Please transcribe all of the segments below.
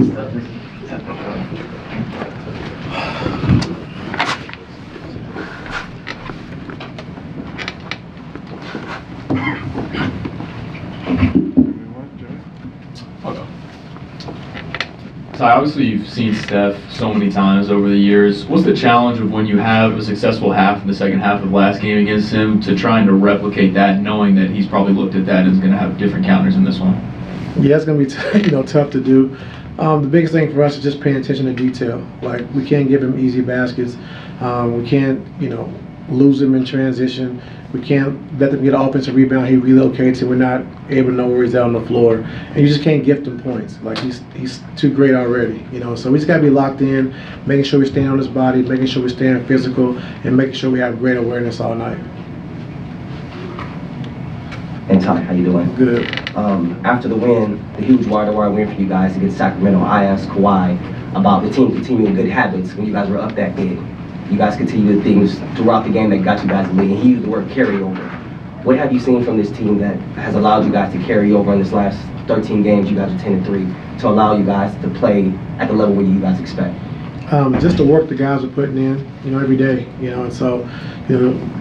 So obviously you've seen Steph so many times over the years. What's the challenge of when you have a successful half in the second half of the last game against him to trying to replicate that, knowing that he's probably looked at that and is going to have different counters in this one? Yeah, it's going to be tough to do. The biggest thing for us is just paying attention to detail. Like, we can't give him easy baskets. We can't, lose him in transition. We can't let them get an offensive rebound. He relocates and we're not able to know where he's out on the floor. And you just can't gift him points. Like, he's too great already, So we just got to be locked in, making sure we stand on his body, making sure we stand physical, and making sure we have great awareness all night. And Ty, how you doing? Good. After the win, the huge wire-to-wire win for you guys against Sacramento, I asked Kawhi about the team continuing good habits when you guys were up that big. You guys continue the things throughout the game that got you guys the lead, and he used the word carryover. What have you seen from this team that has allowed you guys to carry over in this last 13 games? You guys are 10-3 to allow you guys to play at the level where you guys expect. Just the work the guys are putting in, every day, and so,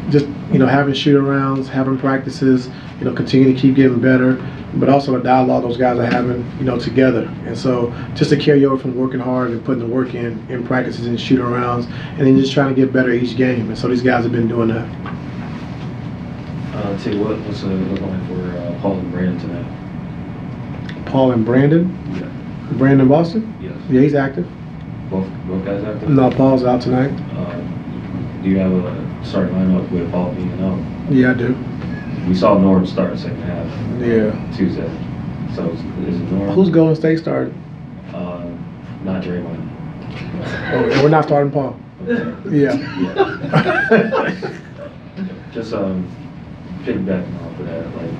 just, having shoot-arounds, having practices, continue to keep getting better, but also a dialogue those guys are having, together. And so just to carry over from working hard and putting the work in practices and shoot-arounds, and then just trying to get better each game. And so these guys have been doing that. Tell you what's it look like for Paul and Brandon tonight? Paul and Brandon? Yeah. Brandon Boston? Yes. Yeah, he's active. Both guys active? No, Paul's out tonight. Do you have a starting lineup with Paul being out? Yeah, I do. We saw Norm start second half. Yeah. Tuesday. So is it Norm? Who's Golden State starting? Not Draymond. Oh, we're not starting Paul. Yeah. Just piggybacking off of that, like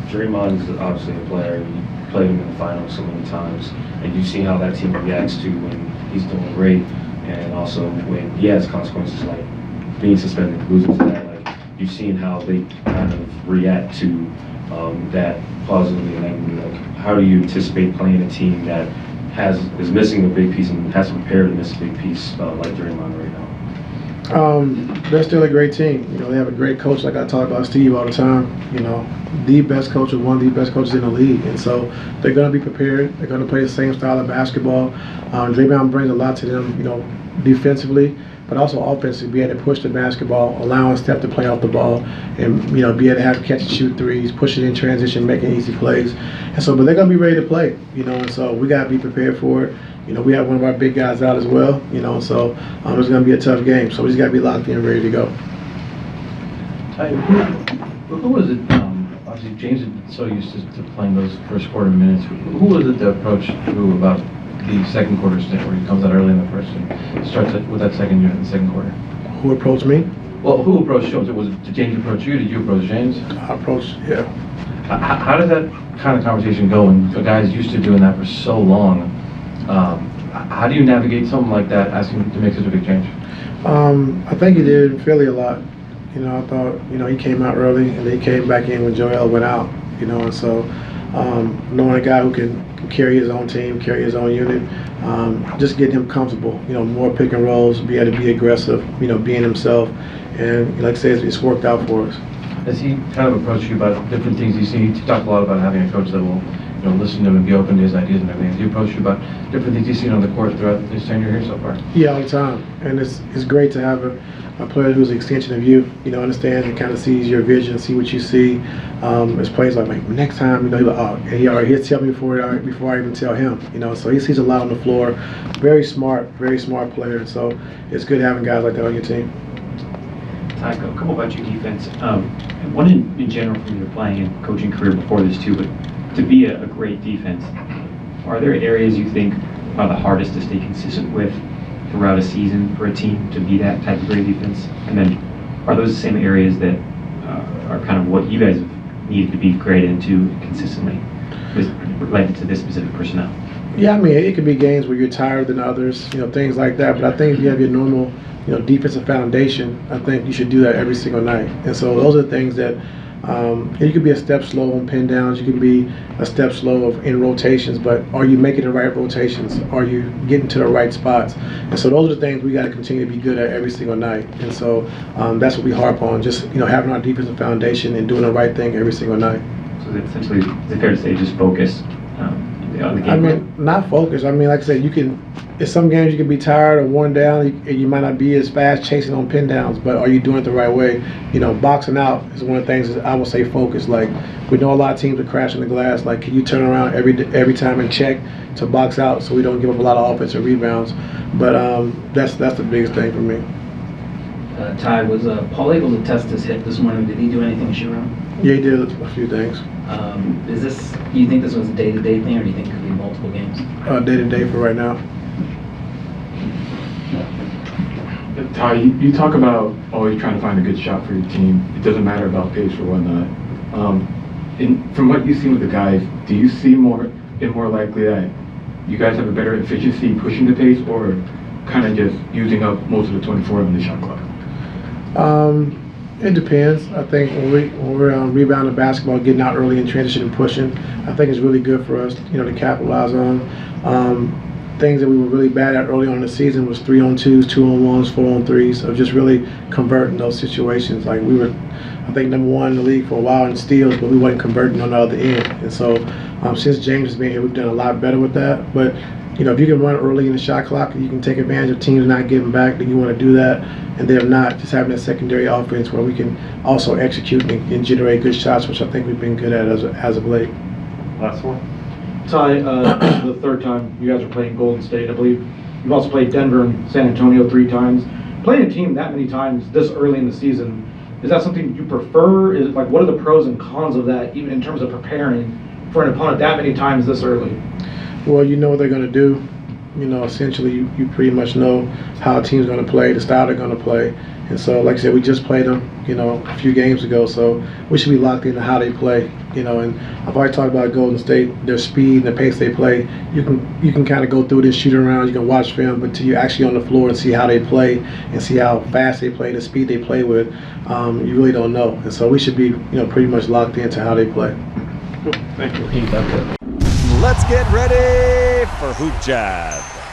Draymond is obviously a player. You played him in the finals so many times, and you see how that team reacts to when he's doing great, and also when he has consequences like being suspended, losing to that. Like, you've seen how they kind of react to that positively and negatively. Like, how do you anticipate playing a team that is missing a big piece and has to prepare to miss a big piece like Draymond right now? They're still a great team. They have a great coach, like I talk about Steve all the time. The best coach or one of the best coaches in the league. And so they're going to be prepared. They're going to play the same style of basketball. Draymond brings a lot to them, defensively, but also offensively, be able to push the basketball, allowing Steph to play off the ball, and be able to have catch and shoot threes, pushing in transition, making easy plays. And so, but they're going to be ready to play, and so we got to be prepared for it. We have one of our big guys out as well, so it's going to be a tough game. So we just got to be locked in and ready to go. Who was it? Obviously, James had been so used to playing those first quarter minutes. Who was it that approached Drew about the second quarter stint where he comes out early in the first and starts with that second unit in the second quarter? Who approached me? Well, who approached James? Did James approach you? Did you approach James? I approached, yeah. How did that kind of conversation go when a guy's used to doing that for so long? How do you navigate something like that, asking him to make such a big change? I think he did in Philly a lot. I thought, he came out early and then he came back in when Joel went out, and so knowing a guy who can carry his own team, carry his own unit, just getting him comfortable, more pick and rolls, be able to be aggressive, being himself, and like I said, it's worked out for us. Has he kind of approached you about different things he's seen? You talked a lot about having a coach that will listen to him and be open to his ideas and everything. Has he approached you about different things he's seen on the court throughout his tenure here so far? Yeah, all the time. And it's great to have a player who's an extension of you, understands and kind of sees your vision, see what you see. As players like next time, he'll tell me before I even tell him, so he sees a lot on the floor. Very smart player. So it's good having guys like that on your team. Ty, a couple about your defense. One in general from your playing and coaching career before this too, but to be a great defense, are there areas you think are the hardest to stay consistent with throughout a season for a team to be that type of great defense? And then are those the same areas that are kind of what you guys have needed to be great into consistently related to this specific personnel? Yeah, it could be games where you're tired than others, things like that. But I think if you have your normal, defensive foundation, I think you should do that every single night. And so those are the things that You can be a step slow on pin downs. You can be a step slow in rotations. But are you making the right rotations? Are you getting to the right spots? And so those are the things we got to continue to be good at every single night. And so that's what we harp on. Just having our defensive foundation and doing the right thing every single night. So essentially, is it fair to say just focus on the game? I mean, not focus. I mean, like I said, in some games you can be tired or worn down, and you might not be as fast chasing on pin downs, but are you doing it the right way? Boxing out is one of the things that I would say focus. Like, we know a lot of teams are crashing the glass. Like, can you turn around every time and check to box out so we don't give up a lot of offensive rebounds? But that's the biggest thing for me. Ty, was Paul able to test his hip this morning? Did he do anything shoot around? Yeah, he did a few things. Do you think this was a day-to-day thing, or do you think it could be multiple games? Day-to-day for right now. Ty, you talk about always trying to find a good shot for your team. It doesn't matter about pace or whatnot. From what you've seen with the guys, do you see it more likely that you guys have a better efficiency pushing the pace, or kind of just using up most of the 24 on the shot clock? It depends. I think when we're rebounding basketball, getting out early in transition and pushing, I think it's really good for us, to capitalize on. Things that we were really bad at early on in the season was 3-on-2s, 2-on-1s, 4-on-3s, of just really converting those situations. Like, we were, I think, number one in the league for a while in steals, but we wasn't converting on the other end. And so since James has been here, we've done a lot better with that. But if you can run early in the shot clock and you can take advantage of teams not giving back, then you want to do that. And then if not, just having that secondary offense where we can also execute and generate good shots, which I think we've been good at as of late. Last one. Ty, this is the third time you guys are playing Golden State, I believe. You've also played Denver and San Antonio 3 times. Playing a team that many times this early in the season, is that something you prefer? Is it like, what are the pros and cons of that, even in terms of preparing for an opponent that many times this early? Well, you know what they're going to do. Essentially, you pretty much know how a team's going to play, the style they're going to play. And so, like I said, we just played them, a few games ago, so we should be locked into how they play, and I've already talked about Golden State, their speed and the pace they play. You can kind of go through this, shoot around, you can watch film, but until you're actually on the floor and see how they play and see how fast they play, the speed they play with, you really don't know. And so we should be, pretty much locked into how they play. Let's get ready for Hoop Jab.